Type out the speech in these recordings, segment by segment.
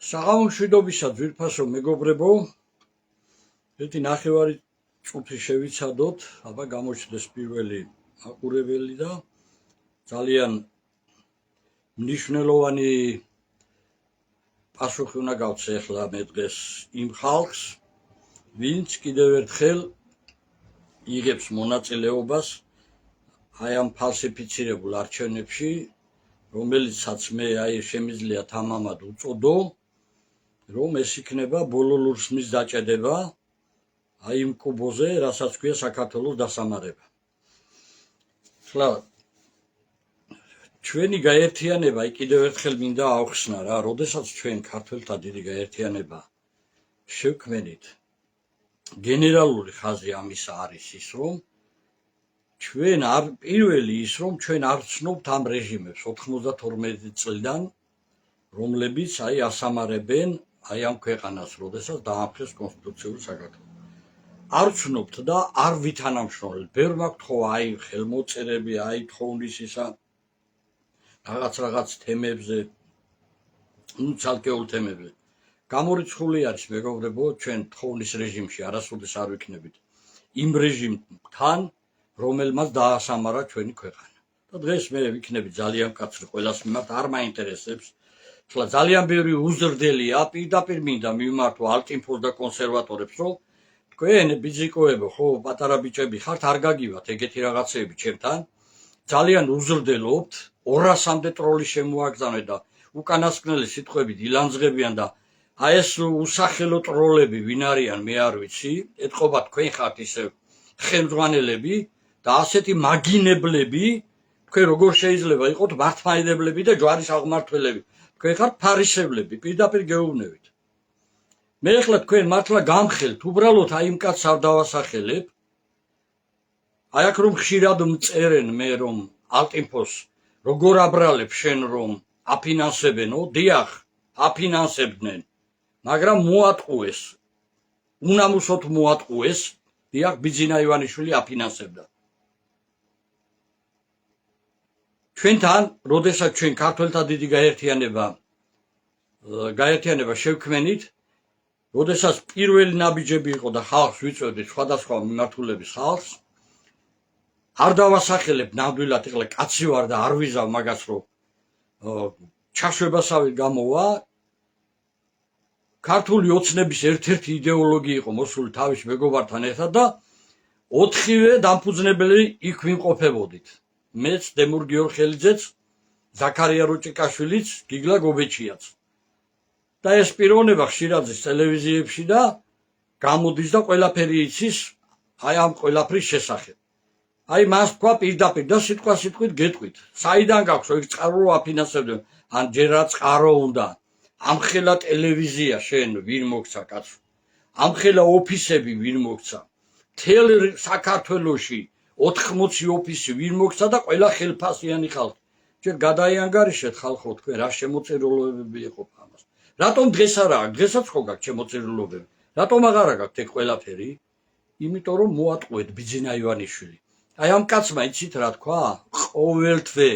საღამომშვიდობისა ძვირფასო მეგობრებო, ერთი ნახევარი წუთი შევიცადოთ, აბა გამოჩნდეს პირველი მაყურებელი და ძალიან მნიშვნელოვანი პასუხი უნდა გავცე ახლა მე დღეს იმ ხალხს, ვინც კიდევ ერთხელ იღებს მონაწილეობას აი ამ ფალსიფიცირებულ არჩევნებში, რომელიცაც მე შემიძლია თამამად უწოდო, რომ ეს იქნება ბოლო ლურსმის დაჭედება აი იმ კუბოზე, რასაც ქვია საქართველოს დასამარება. ახლა ჩვენი გაერთიანება კიდევ ერთხელ მინდა ავხსნა რა, როდესაც ჩვენ ქართველთა დიდი გაერთიანება შევქმნით, გენერალური ხაზი ამისა არის ის, რომ ჩვენ პირველი ის, რომ ჩვენ არ ვცნობთ ამ რეჟიმებს 92 წლიდან, რომლებიც აი ასამარებენ აი ამ ქვეყანას, როდესაც დაამხეს კონსტიტუციური საქართველო. არ ვცნობთ და არ ვითანამშრომლეთ. ბევრ მაქვს ხო აი ხელმოწერები, აი თხოვნის ისა რაღაც თემებზე, ცალკეულ თემებზე. გამორიცხული არის მეგობრებო, ჩვენ თხოვნის რეჟიმში არასოდეს არ ვიქნებით იმ რეჟიმთან, რომელმაც დაასამარა ჩვენი ქვეყანა. და დღეს მე ვიქნები ძალიან მკაცრი, ყველას მიმართ არ მაინტერესებს. ახლა ძალიან ბევრი უზრდელია, პირდაპირ მინდა მივმართო ალტინფოს და კონსერვატორებს, რომ თქვენ ბიზიკოებო, ხო, პატარა ბიჭები ხართ, არ გაგივათ ეგეთი რაღაცეები ჩემთან. ძალიან უზრდელობთ, 200-მდე ტროლი შემოაგზავნეთ და უკანასკნელი სიტყვებით ილანძღებიან და აი ეს უსახელო ტროლები ვინ არიან, მე არ ვიცი, ეთყობა თქვენ ხართ ისე ხელმძღვანელები და ასეთი მაგინებლები, თქვენ როგორ შეიძლება იყოთ მართლმადიდებლები და ჯვარის აღმართველები. თქვენ ხართ ფარისევლები, პირდაპირ გეუბნებით. მე ახლა თქვენ მართლა გამხელთ, უბრალოდ აი იმ კაცს არ დავასახელებ. აი აქ რომ ხშირად მწერენ მე რომ ალტინფოს როგორ აბრალებ შენ რომ აფინანსებენო, დიახ, აფინანსებდნენ, მაგრამ მოატყუეს, უნამუსოდ მოატყუეს, დიახ, ბიძინა ივანიშვილი აფინანსებდა. ჩვენთან, როდესაც ჩვენ ქართველთა დიდი გაერთიანება შევქმნით, როდესაც პირველი ნაბიჯები იყო და ხალხს ვიწვევდით სხვადასხვა მიმართულების ხალხს, არ დავასახელებ ნამდვილად, ახლა კაცი ვარ და არ ვიზავ მაგას, რომ ჩაშვებასავით გამოვა, ქართული ოცნების ერთ-ერთი იდეოლოგია იყო მოსული თავის მეგობართან ერთად და 4-ვე დამფუძნებელი იქ ვიმყოფებოდით. მეც, დემურ გიორხელიძეც, ზაქარია როჭიკაშვილიც, გიგლა გობეჩიაც. და ეს პიროვნება ხშირად ტელევიზიებში და გამოდის და ყველაფერი იცის აი ამ ყველაფრის შესახებ. აი მას თქვა პირდაპირ და სიტყვით გეტყვით. საიდან გაქვს ეგ წყარო აფინანსებდნენ, ან ჯერ რა წყარო უნდა. ამხელა ტელევიზია შენ ვინ მოგცა კაცო? ამხელა ოფისები ვინ მოგცა? მთელ საქართველოში 80 ოფისი ვინ მოგცა და ყველა ხელფასიანი ხალხი. ჯერ გადაიანგარიშეთ ხალხო თქვენ რა შემოწირულობები იყო ამას. რატომ დღეს არა აქვს? დღესაც ხო გაქვს შემოწირულობები. რატომ აღარა გაქვს ეგ ყველაფერი? იმიტომ რომ მოატყუეთ ბიძინა ივანიშვილი. აი ამ კაცმა იცით რა თქვა? ყოველთვე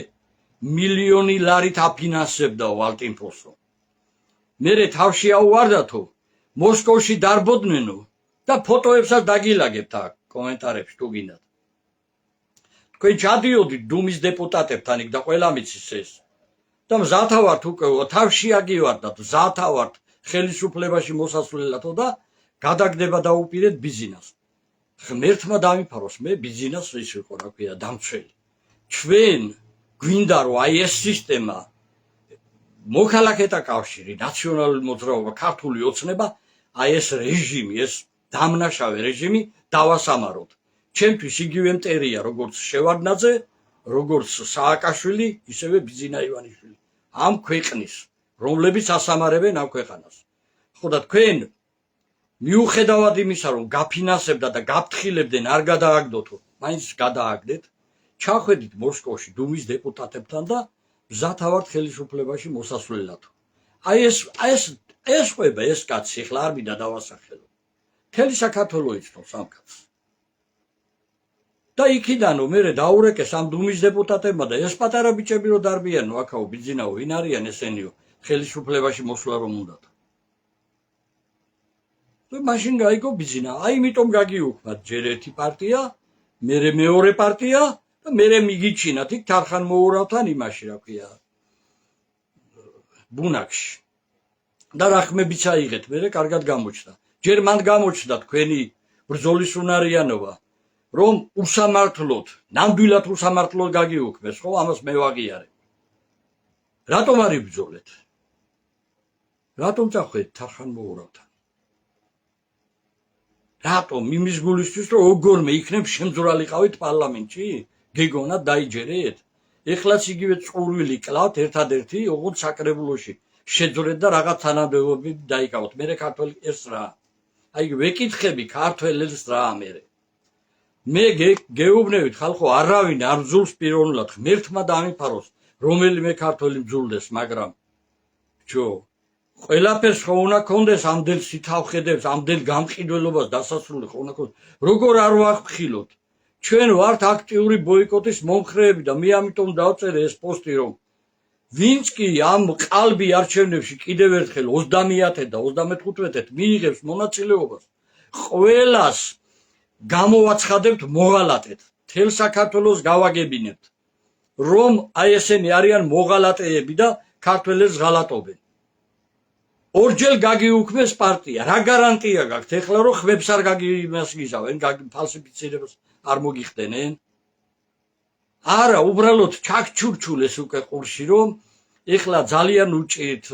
მილიონი ლარით აფინანსებდა ალტინფოსო. მერე თავში აუვარდათო, მოსკოვში დარბოდნენო და ფოტოებსაც დაგილაგებთ აქ კომენტარებში თუ გინდათ. თქვენ ჩადიოდით დუმის დეპუტატებთან იქ და ყველა მიცის ეს. და მზათა ვართ უკვე, თავში აგივარდათ, მზათა ვართ ხელისუფლებაში მოსასვლელათო და გადაგდება დაუპირეთ ბიზნესს. ღმერთმა დამიფაროს, მე ბიზნესს ის ვიყო, რა ქვია, დამცველი. ჩვენ გვინდა რომ აი ეს სისტემა მოქალაქეთა კავშირი, ნაციონალური მოძრაობა, ქართული ოცნება, აი ეს რეჟიმი, ეს დამნაშავე რეჟიმი დავასამაროთ. ჩემთვის იგივე მტერია, როგორც შევარდნაძე, როგორც სააკაშვილი, ისევე ბიძინა ივანიშვილი. ამ ქვეყნის, რომლებიც ასამარებენ ამ ქვეყანას. ხო და თქვენ მიუხედავად იმისა, რომ გაფინანსებდა და გაფრთხილებდნენ, არ გადააგდოთო, მაინც გადააგდეთ, ჩახვედით მოსკოვში დუმის დეპუტატებთან და მზათა ვართ ხელისუფლებაში მოსასვლელათო. აი ეს ყვება ეს კაცი, ახლა არ მინდა დავასახელო. მთელი საქართველო იცნობს ამ კაცს. და იქიდანო მერე დაურეკეს ამ დუმის დეპუტატებმა და ეს პატარა ბიჭები რო დარბიანო აქაო ბიძინაო ვინ არიან ესენიო ხელისუფლებაში მოსვლა რომ უნდათ. მაშინ გაიგო ბიზინა. აი იმიტომ გაგიუქმათ ჯერ ერთი პარტია, მერე მეორე პარტია და მერე მიგიჩინათ იქ თარხან მოურავთან იმაში რა ქვია. ბუნაკში. და რახმებიც აიღეთ, მერე კარგად გამოჩნდა. ჯერ მან გამოჩნდა თქვენი ბრძოლის უნარიანობა, რომ უსამართლოდ, ნამდვილად უსამართლოდ გაგიუქმეს, ხო, ამას მე ვაღიარებ. რატომ არ იბრძოლეთ? რატომ წახვედით თარხან მოურავთან? რატომ იმის გულისთვის რომ როგორმე იქნებ შემძვრალიყავით პარლამენტში? გეგონათ დაიჯერეთ? ეხლაც იგივე წყურვილი კლავთ ერთადერთი, ოღონდ საკრებულოში შეძვრეთ და რაღაც თანამდებობები დაიკავოთ. მერე ქართველი ეს რა? აი ვეკითხები ქართველებს რა მერე. მე გეუბნებით ხალხო, არავინ არ ბრძულს პიროვნულად, ღმერთმა დამიფაროს რომელიმე ქართველი ბრძულდეს, მაგრამ ბჭო, ყველაფერს ხო უნდა კონდეს ამდენ სითავხედებს, ამდენ გამყიდველობას დასასრული ხო უნდა კონდეს. როგორ არ ვახმხილოთ? ჩვენ ვართ აქტიური ბოიკოტის მომხრეები და მე ამიტომ დავწერე ეს პოსტი, რომ ვინც კი ამ ყალბი არჩევნებში კიდევ ერთხელ 30-ად და 35-ად მიიღებს მონაწილეობას, ყველას გამოვაცხადებთ მოღალატედ. თელ საქართველოს გავაგებინებთ, რომ აი ესენი არიან მოღალატეები და ქართველებს ღალატობენ. ორჯერ გაგიუქმეს პარტია. რა გარანტია გაქვთ ეხლა რომ ხმებს არ გაგიმასგიზავენ, ფალსიფიცირებას არ მოგიხდენენ? არა, უბრალოდ ჩაქჩურჩულეს უკვე ყურში, რომ ეხლა ძალიან უჭირთ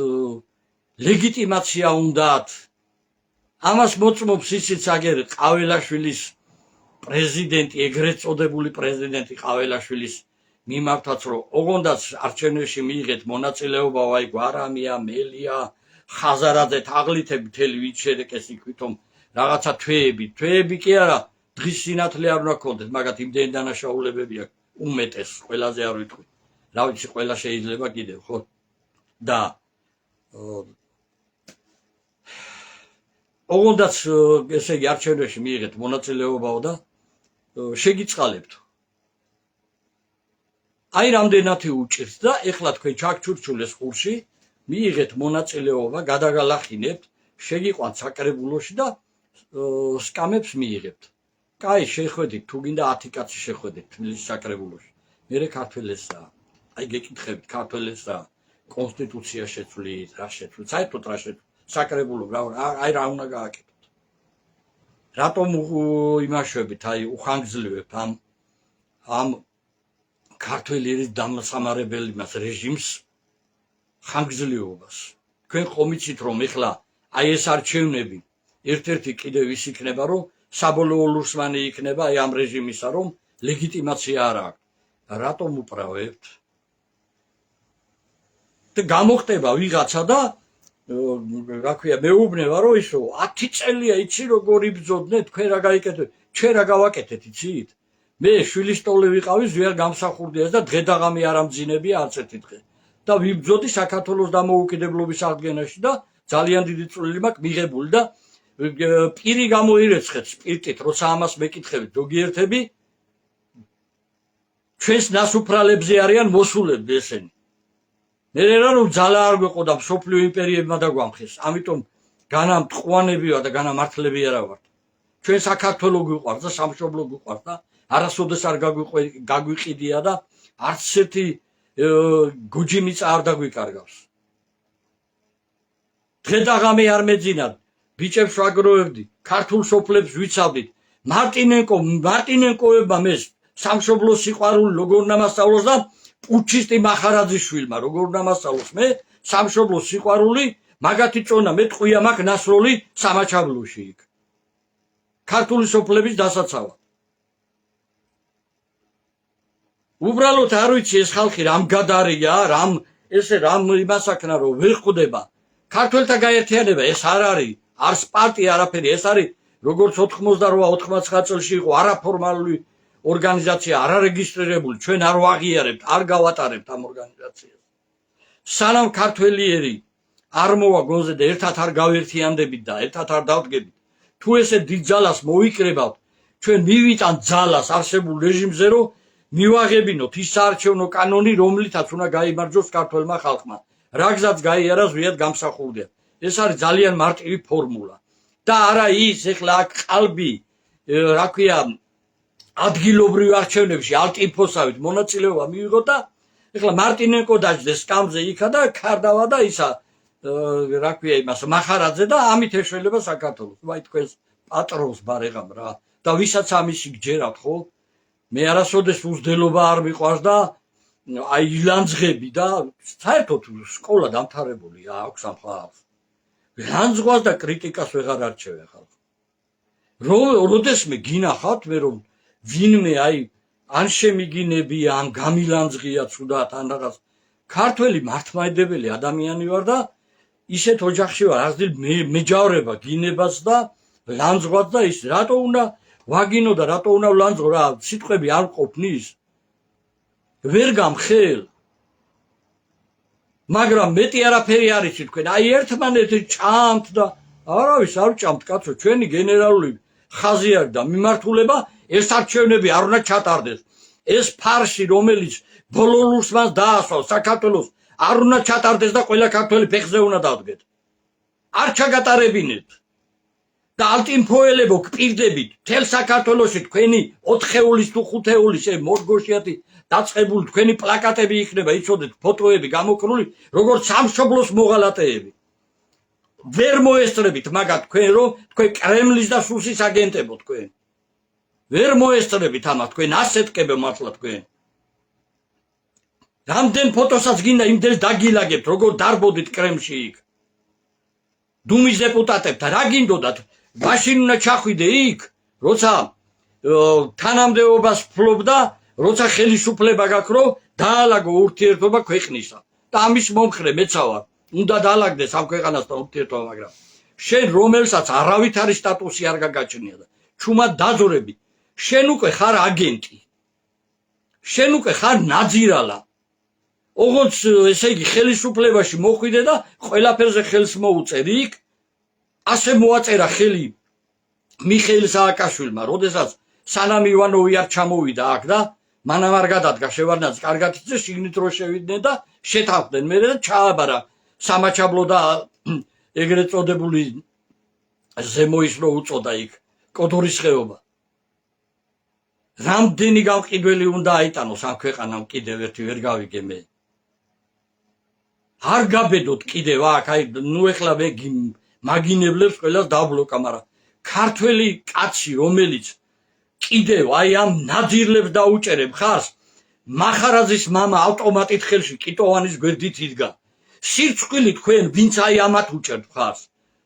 ლეგიტიმაცია უნდათ. ამას მოწმობს ისიც აგერ ყაველაშვილის პრეზიდენტი, ეგრეთ წოდებული პრეზიდენტი ყაველაშვილის მიმართაც, რომ ოღონდაც არჩევნებში მიიღეთ მონაწილეობა, აი გვარამია, მელია, ხაზარაძე, თაღლითები მთელი ვინც შედეკეს იქ ვითომ რაღაცა თვეები კი არა, დღის სინათლე არ უნდა გქონდეთ, მაგათ იმდენი დანაშაულებები აქვს. უმეტეს ყველაზე არ ვიტყვი. რა ვიცი, ყველა შეიძლება კიდევ, ხო? და ოღონდაც ესე იგი არჩევნებში მიიღეთ მონაწილეობაო და შეგიწყალებთ. აი რამდენათი უჭირთ და ეხლა თქვენ ჩაქჩურჩულეს ყურში, მიიღეთ მონაწილეობა, გადაგალახინებთ, შეგიყვანთ საკრებულოში და სკამებს მიიღებთ. კაი, შეხვედით, თუ გინდა 10 კაცი შეხვედით თბილისის საკრებულოში. მერე ქართველებსა, აი გეკითხებით ქართველებსა, კონსტიტუცია შეცვლით, რა შეცვლით, საერთოდ რა შეცვლით, საკრებულო, აი რა უნდა გააკეთოთ. რატომ იმაშვებით, აი უხანგრძლივებთ ამ ქართველი დამსამარებელი მას რეჟიმს ხანგრძლივობას. თქვენ ხომ იცით, რომ ეხლა აი ეს არჩევნები ერთ-ერთი კიდევ ის იქნება, რომ საბოლოო ლურსმანი იქნება აი ამ რეჟიმისა, რომ ლეგიტიმაცია არ აქვს. რატომ უправებთ? და გამოხდება ვიღაცა და რა ქვია, მეუბნება რომ ისო 10 წელია იცი როგორ იბრძოდნენ, თქვენ რა გაიკეთეთ? ჩვენ რა გავაკეთეთ, იცით? მე შვილის ტოლი ვიყავი, ზვიარ გამსახურდიას და დღე დაღამი არ ამძინებია არც ერთი დღე. და ვიბრძოდი საქართველოს დამოუკიდებლობის აღდგენაში და ძალიან დიდი წვლილი მაქვს მიღებული და პირი გამოირეცხეთ სპირტით, როცა ამას მეკითხებით, ზოგიერთები ჩვენს ნასუფრალებზე არიან მოსულები ესენი. მე რა რომ ძალა არ გვეყოდა მსოფლიო იმპერიებმა დაგვამხეს, ამიტომ განამტყვანები ვარ და განამართლები არა ვართ. ჩვენ საქართველო გვიყვარს და სამშობლო გვიყვარს და არასოდეს არ გაგვიყიდია და არც ერთი გუჯი მიწა არ დაგვიკარგავს. დღე დაღამი არ მეძინათ, ბიჭებს ვაგროვებდი, ქართულ სოფლებს ვიცავდით. მარტინენკოებმა მეს სამშობლო სიყვარული როგორ ნამასწავლოს და პუჩისტი მახარაძიშვილმა როგორ ნამასწავლოს მე სამშობლო სიყვარული მაგათი წონა მე ტყვია მაქვს ნასროლი სამაჩაბლოში იქ. ქართული სოფლების დასაცავად. უბრალოდ არ ვიცი ეს ხალხი რამ გადარია, რამ იმასაკნა რომ ვერ ხვდება. ქართველთა გაერთიანება ეს არ არის, არც პარტია არაფერი, ეს არის როგორც 88-99 წელში იყო არაფორმალური ორგანიზაცია, არარეგისტრირებული, ჩვენ არ ვაღიარებთ, არ გავატარებთ ამ ორგანიზაციას. სანამ ქართველიერი არ მოვა გონზე და ერთად არ გავერთიანდებით და ერთად არ დავდგებით, თუ ესე დიდ ძალას მოიკრებავთ, ჩვენ მივიტანთ ძალას არსებულ რეჟიმზე, რომ მივაღებინოთ ის საარჩევნო კანონი, რომლითაც უნდა გაიმარჯვოს ქართველმა ხალხმა. რა გზაც გაიარა ზვიად გამსახურდია. ეს არის ძალიან მარტივი ფორმულა. და არა ის ეხლა აქ ყალბი რა ქვია ადგილობრივ არჩევნებში ალტიფოსავით მონაწილეობა მიიღო და ეხლა მარტინენკო დაждდეს სკამზე იქა და ქარდავა და ისა რა ქვია იმას მახარაძე და ამით ეშველება საქართველოს. ვაი თქვენს პატრონს ბარეგამ რა და ვისაც ამისი გჯერავთ ხო? მე არასოდეს უზდელობა არ მიყვარს და აი ილანძღები და საერთოდ სკოლა დამთავრებული აქვს ამ ხალხს. ლანძღვას და კრიტიკას ვეღარ არჩევენ ხალხი. როდესმე გინახავთ მე რომ ვინმე აი ან შემიგინებია ან გამილანძღია ცუდად ან რაღაც ქართველი მართლმადიდებელი ადამიანი ვარ და ისეთ ოჯახში ვარ აზრდილ მეჯავრება გინებას და ლანძღვას და ის რატო უნდა ვაგინო და რატო უნდა ვლანძღო რა სიტყვები არ ყოფნის ვერ გამხელ მაგრამ მეტი არაფერი არის თქვენ აი ერთმანეთი ჭამთ და არავის არ ჭამთ კაცო ჩვენი გენერალური ხაზი არის და მიმართულება ეს არჩევნები არ უნდა ჩატარდეს ეს ფარში რომელიც ბოლოლურს მას დაასვავს საქართველოს არ უნდა ჩატარდეს და ყველა ქართველი ფეხზე უნდა დავდგეთ არ ჩაგატარებინეთ და ალტინფოელებო გპირდებით თელ საქართველოში თქვენი 4-ეულის თუ 5-ეულის მორგოშიათი დაწყებული თქვენი პლაკატები იქნება იცოდეთ ფოტოები გამოკრული როგორც სამშობლოს მოღალატეები ვერ მოესწრებით მაგათ თქვენ რომ თქვენ კრემლის და სუსის აგენტებო თქვენ ვერ მოესწრებით ამათ თქვენ ასეთკებო მართლა თქვენ რამდენ ფოტოსაც გინდა იმდენს დაგილაგებთ როგორ დარბოდით კრემლში იქ დუმის დეპუტატებთან რა გინდოდათ მაშინ უნდა ჩახვიდე იქ როცა თანამდებობას ფლობდა როცა ხელისუფლება გაქვს რომ დაალაგო ურთიერთობა ქვეყნისა და ამის მომხრე მეცა ვარ უნდა დაალაგდეს ამ ქვეყანასთან ურთიერთობა მაგრამ შენ რომელსაც არავითარი სტატუსი არ გაგაჩნია და ჩუმად დაძორები შენ უკვე ხარ აგენტი შენ უკვე ხარ ნაძირალა ოღონდ ესე იგი ხელისუფლებაში მოხვიდე და ყველაფერზე ხელს მოუწერ იქ ასე მოაწერა ხელი მიხეილ სააკაშვილმა როდესაც სანამ ივანოვი არ ჩამოვიდა აქ და მანამ არ გადადგა შევარდნაძე კარგად იცი შიგნით რო შევიდნენ და შეთანხმდნენ მე და ჩააბარა სამაჩაბლო და ეგრეთ წოდებული ზემოის რო უწოდა იქ კოდორის ხეობა რამდენი გამყიდველი უნდა აიტანოს ამ ქვეყანამ კიდევ ერთი ვერ გავიგე მე არ გაბედოთ კიდევ აქ აი ნუ ეხლა მე მაგინებლებს ყველას დაბლოკა მაგრამ ქართველი კაცი რომელიც კიდევ აი ამ ნაძირლებს დაუჭერებ ხარს მახარაძის მამა ავტომატით ხელში კიტოვანის გვერდით იდგა სირცხვილი თქვენ ვინც აი ამათ უჭერთ ხარს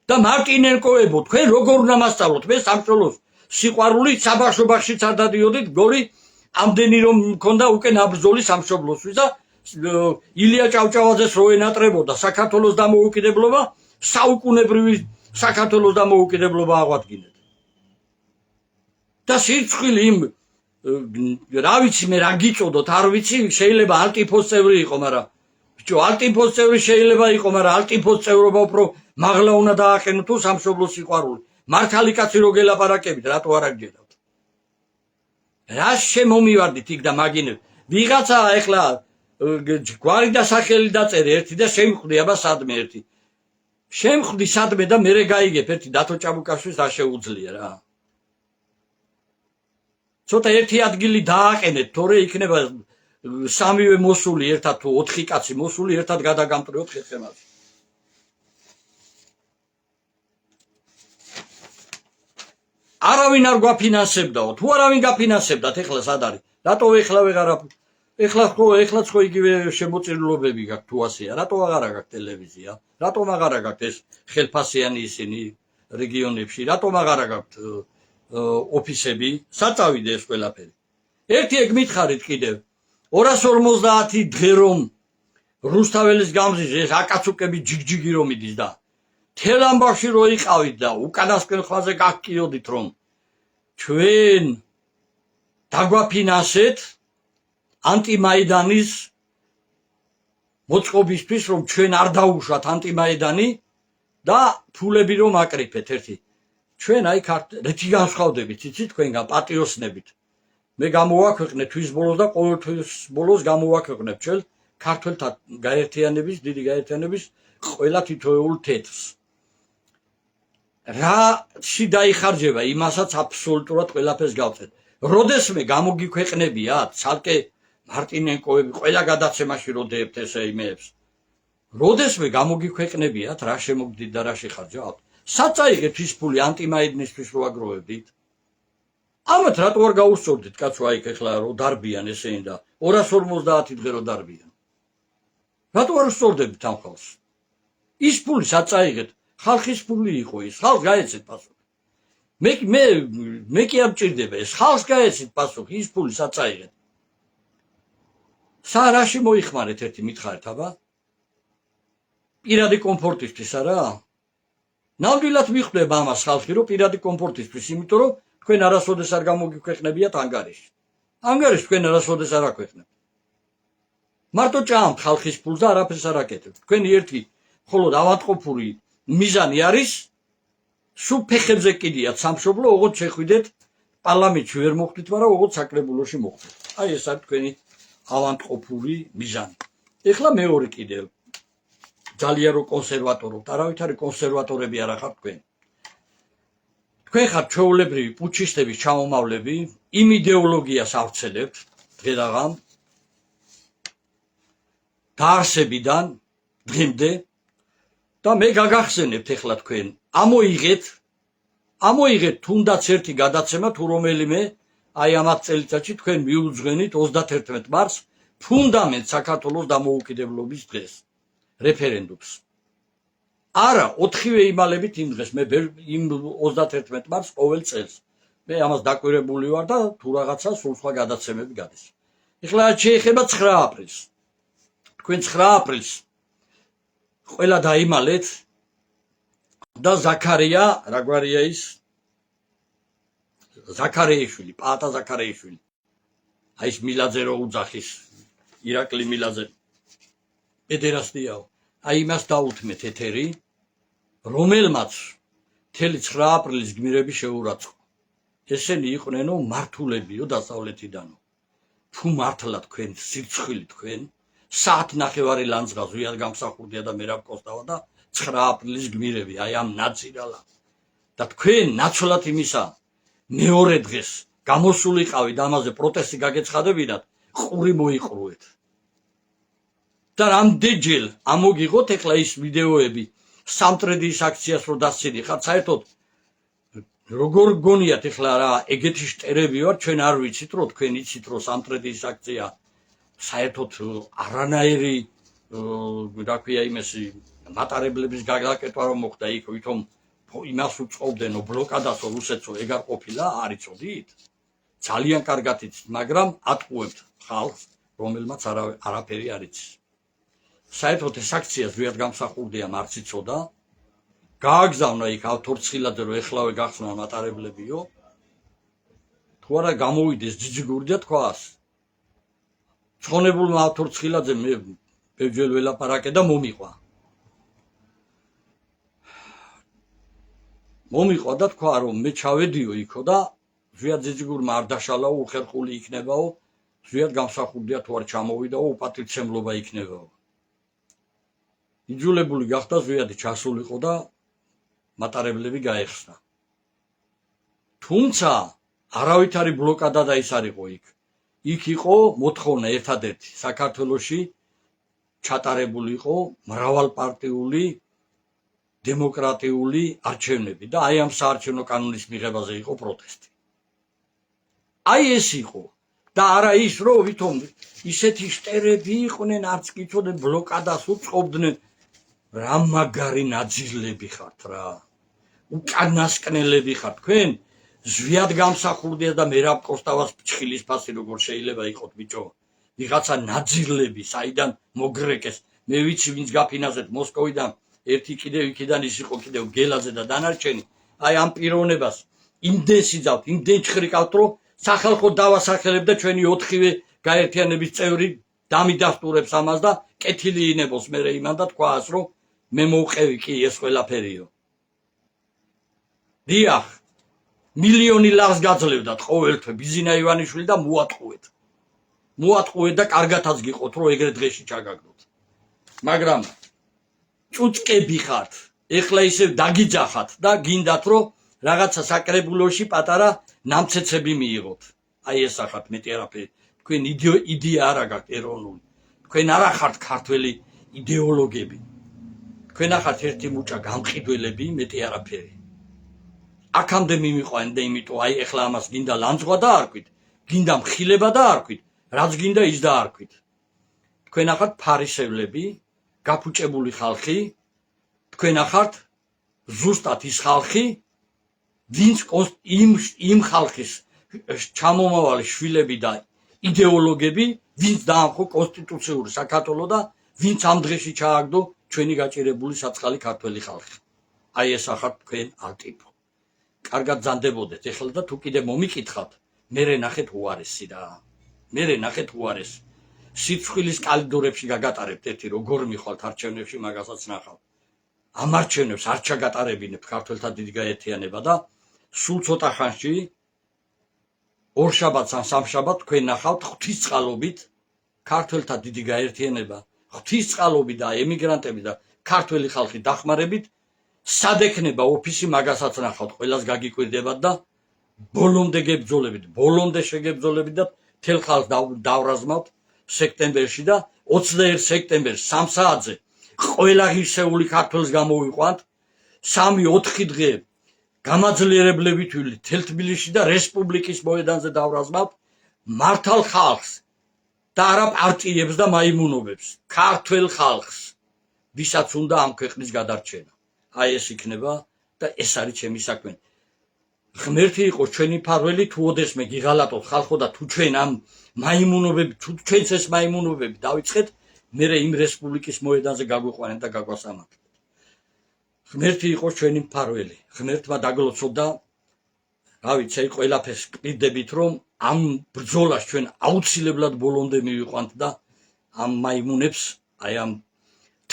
და მარტინენკოებო თქვენ როგორ უნდა მასწავლოთ მე სამშობლოს სიყვარული საბავშვობაშიც არ დადიოდით გორი ამდენი რომ მქონდა უკვე ნაბრძოლი სამშობლოსთვის და ილია ჭავჭავაძეს რო ენატრებოდა საქართველოს დამოუკიდებლობა საუკუნებრივი საქართველოს დამოუკიდებლობა აღვადგინეთ და სირცხვილი იმ რა ვიცი მე რა გიწოდოთ არ ვიცი შეიძლება ალტიფოს წევრი იყო მაგრამ ბიჭო ალტიფოს წევრი შეიძლება იყო მაგრამ ალტიფოს წევრობა უფრო მაღლა უნდა დააყენო თუ სამშობლოს სიყვარული მართალი კაცი რო გელაპარაკებით რატო არ აგჯერავთ რა შემომივარდით იქ და მაგინებ ვიღაცა ეხლა გვარი და სახელი დაწერე ერთი და შემხვდი აბა სადმე ერთი შემხვდი სადმე და მერე გაიგებ ერთი დათო ჭაბუკაშვილს არ შეუძლია რა ცოტა ერთი ადგილი დააყენეთ თორე იქნება სამივე მოსული ერთად თუ 4 კაცი მოსული ერთად გადაგამტრიოთ ხერხემალში არავინ არ გვაფინანსებდაო თუ არავინ გაფინანსებდათ ეხლა სად არის რატო ეხლა ვეღარ ეხლაც ხო იგივე შემოწირულობები გაქვთ თუ ასეა რატო აღარა გაქვთ ტელევიზია რატომ აღარა გაქვთ ეს ხელფასიანი ისინი რეგიონებში რატომ აღარა გაქვთ ოფისები საწავიდე ეს ყველაფერი ერთი ეგ მითხარით კიდევ 250 დღე რომ რუსთაველის გამზის ეს აკაცუკები ჯიგჯიგი რომ იდის და თელ ამბავში რო იყავით და უკანასკენ ხვალზე გაგკიოდით რომ ჩვენ დაგვაფინანსეთ ანტიმაიდანის მოწყობისთვის რომ ჩვენ არ დაუშვათ ანტიმაიდანი და ფულები რომ აკრიფეთ ერთი ჩვენ აი რეთი განსხვავდებით იცით თქვენგან პატიოსნებით მე გამოვაქვეყნე თვის ბოლოს და ყოველთვის ბოლოს გამოვაქვეყნებ ჩვენ ქართველთა გაერთიანების დიდი გაერთიანების ყველა თითოეულ თეთრს რაში დაიხარჯება იმასაც აბსოლუტურად ყველაფერს გავწევთ. როდესმე გამოგიქვეყნებიათ ცალკე მარტინენკოები ყველა გადაცემაში როდეებთ ესე იმეებს. როდესმე გამოგიქვეყნებიათ რა შემოგდით და რა შეხარჯავთ. საწაიღეთ ის ფული ანტიმაიდნისთვის რო აგროვებდით. ამათ რატო არ გაუსწორდით კაცო აი ეხლა რო დარბიან ესენი და 250 დღე რო დარბიან. რატო არ უსწორდებით ამ ხალხს? ის ფული საწაიღეთ, ხალხის ფული იყო ის, ხალხს გაეცეთ პასუხი. მე კი არ მჭირდება ეს, ხალხს გაეცეთ პასუხი, ის ფული საწაიღეთ. სარაში მოიხმარეთ ერთი მითხარით, აბა? პირადი კომფორტისთვის არა? ნამდვილად მიხვდება ამას ხალხი, რომ პირადი კომფორტისთვის, იმიტომ რომ თქვენ არასოდეს არ გამოგიქვეყნებიათ ანგარიში. ანგარიში თქვენ არასოდეს არ აქვეყნებთ. მარტო ჭამთ ხალხის ფულს და არაფერს არ აკეთებთ. თქვენი ერთი მხოლოდ ავადმყოფური მიზანი არის სულ ფეხებზე კიდიათ სამშობლო, ოღონდ შეხვიდეთ პარლამენტში ვერ მოხვდით, მაგრამ ოღონდ საკრებულოში მოხვდით. აი ეს არის თქვენი ავადმყოფური მიზანი. ეხლა მეორე კიდევ ძალიან რო კონსერვატორობთ, არავითარი კონსერვატორები არ ახართ თქვენ. თქვენ ხართ ჩვეულებრივი პუჩისტების ჩამომავლები, იმ იდეოლოგიას ავრცელებთ დღედაღამ დაარსებიდან დღემდე და მე გაგახსენებთ ეხლა თქვენ ამოიღეთ თუნდაც ერთი გადაცემა თუ რომელიმე აი ამათ წელიწადში თქვენ მიუძღვენით 31 მარტს ფუნდამენტ საქართველოს დამოუკიდებლობის დღეს რეფერენდუმს. არა 4-ვე იმალებით იმ დღეს მე იმ 31 მარტს ყოველ წელს მე ამას დაკვირებული ვარ და თუ რაღაცა სულ სხვა გადაცემები გადის. ეხლა შეეხება 9 აპრილს. თქვენ 9 აპრილს ყველა დაიმალეთ და ზაქარია, რა გვარია ის? ზაქარეიშვილი, პაატა ზაქარეიშვილი. აი ეს მილაძე რო უძახის, ირაკლი მილაძე. პედერასტიაო. აი იმას დაუთმეთ ეთერი, რომელმაც მთელი 9 აპრილის გმირები შეურაცხო. ესენი იყვნენო მართულებიო დასავლეთიდანო. თუ მართლა თქვენ სიცხვილით თქვენ საათნახევარი ლანძღა ზვიად გამსახურდია და მერაბ კოსტავა და 9 აპრილის გმირები აი ამ ნაცირალა და თქვენ ნაცვლად იმისა მეორე დღეს გამოსულიყავით ამაზე პროტესტი გაგეცხადებინათ ყური მოიყრუეთ და რამდენჯერ ამოგიღოთ ეხლა ის ვიდეოები სამტრედიის აქციას რო დასცინი ხარ საერთოდ როგორ გონიათ ეხლა რა ეგეთი შტერები ვარ ჩვენ არ ვიცით რომ თქვენ იცით რომ სამტრედიის აქცია საერთოდ არანაირი რა ქვია იმისი მატარებლების გაგაკეთვა რომ მოხდა იქ ვითომ იმას უწყობდენო ბლოკადასო რუსეთსო ეგ არ ყოფილა არ იცოდით ძალიან კარგად იცით მაგრამ ატყუებთ ხალხს რომელმაც არაფერი არ იცის საერთოდ ეს აქცია ზვიად გამსახურდია მარც იცოდა გააგზავნა იქ ავთორცხილაძე რომ ეხლავე გახსნა მატარებლებიო თუ არა გამოვიდეს ჯიჯიგური და თქვას ცხონებულმა ავთორცხილაძე მე ბევრჯერ ველაპარაკე და მომიყვა და თქვა რომ მე ჩავედიო იქო და ზვიად ჯიჯიგურმა არ დაშალაო უხერხული იქნებაო ზვიად გამსახურდია თუ არ ჩამოვიდაო უპატივცემლობა იქნებაო იძულებული გახდა ზვიადი ჩასულიყო და მატარებლები გაეხსნა თუმცა არავითარი ბლოკადა და ის არ იყო იქ იყო მოთხოვნა ერთადერთი საქართველოში ჩატარებული იყო მრავალპარტიული დემოკრატიული არჩევნები და აი ამ საარჩევნო კანონის მიღებაზე იყო პროტესტი. აი ეს იყო და არა ის რომ ვითომ ისეთი შტერები იყვნენ არც კი იცოდნენ ბლოკადას უწყობდნენ რა მაგარი ნაძილები ხართ რა უკანასკნელები ხართ თქვენ ზვიად გამსახურდია და მერაბ კოსტავას ფჩხილის ფასი როგორ შეიძლება იყოთ ბიჭო ვიღაცა ნაძილები საიდან მოგრეკეს მე ვიცი ვინც გაფინანსეთ მოსკოვიდან ერთი კიდევ იქიდან ის იყო კიდევ გელაძე და დანარჩენი აი ამ პიროვნებას იმდენ სიძავთ იმდენ ჩხრიკავთ რომ სახალხო დავასახელებ და ჩვენი 4-ვე გაერთიანების წევრი დამიდასტურებს ამას და კეთილი ინებოს მე იმან და თქვას რომ მე მოვყევი კი ეს ყველაფერიო დიახ მილიონი ლარს გაძლევდათ ყოველთვე ბიზინა ივანიშვილი და მოატყუეთ და კარგათაც გიყოთ რომ ეგრე დღეში ჩაგაგდოთ მაგრამ ჭუჭკები ხართ ეხლა ისევ დაგიძახათ და გინდათ რომ რაღაცა საკრებულოში პატარა ნამცეცები მიიღოთ. აი ეს ახათ მეტი არაფერი. თქვენ იდეა არ აგაქვთ ეროვნული. თქვენ არ ახართ ქართველი იდეოლოგები. თქვენ ახართ ერთი მუჭა გამყიდველები, მეტი არაფერი. აქამდე მიმიყვანეთ და იმიტომ აი ეხლა ამას გინდა ლანძღვა და არქვით, გინდა მხილება და არქვით, რაც გინდა ის და არქვით. თქვენ ახართ ფარისევლები, გაფუჭებული ხალხი, თქვენ ახართ ზუსტად ის ხალხი, ვინც იმ ხალხის ჩამომავალი შვილები და იდეოლოგები, ვინც დაამხო კონსტიტუციური საქართველო და ვინც ამ დღეში ჩააგდო ჩვენი გაჭირებული საწყალი ქართველი ხალხი. აი ეს ახართ თქვენ ალტიპო. კარგად ძანდებოდეთ ეხლა და თუ კიდე მომიკითხავთ, მერე ნახეთ უარესი რა. მერე ნახეთ უარესი. სიცხვილის კალიდორებში გაგატარებთ ერთი როგორ მიხვალთ არჩევნებში მაგასაც ნახავთ. ამ არჩევნებს არ ჩაგატარებინებთ ქართველთა დიდი გაერთიანება და სულ ცოტა ხანში ორშაბათს ან სამშაბათს თქვენ ნახავთ ღვთისწყალობით ქართველთა დიდი გაერთიანება, ღვთისწყალობით და ემიგრანტები და ქართველი ხალხი დახმარებით სად ექნება ოფისი მაგასაც ნახავთ, ყველას გაგიკვირდებათ და ბოლომდე გებრძოლებით, ბოლომდე შეგებრძოლებით და მთელ ხალხს დავრაზმავთ სექტემბერში და 21 სექტემბერს 3 საათზე ყველა ღირსეული ქართველს გამოვიყვანთ 3-4 დღე გამაძლიერებლებით ვილი თელ თბილისში და რესპუბლიკის მოედანზე დავრაზმავთ მართალ ხალხს და არა პარტიებს და მაიმუნობებს, ქართველ ხალხს, ვისაც უნდა ამ ქვეყნის გადარჩენა. აი ეს იქნება და ეს არის ჩემი საქმე. ღმერთი იყოს ჩვენი მფარველი, თუ ოდესმე გიღალატოთ ხალხო და თუ ჩვენ ამ მაიმუნობები, თუ ჩვენც ეს მაიმუნობები დავიწყეთ, მერე იმ რესპუბლიკის მოედანზე გაგვიყვანეთ და გაგვასამართლეთ. ღმერთი იყოს ჩვენი მფარველი. ღმერთმა დაგლოცოთ და რა ვიცი, ყველაფერს გყიდებით, რომ ამ ბრძოლას ჩვენ აუცილებლად ბოლომდე მივიყვანთ და ამ მაიმუნებს, აი ამ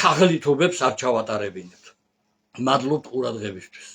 თაღლითობებს არ ჩავატარებინებთ. მადლობთ ყურადღებისთვის.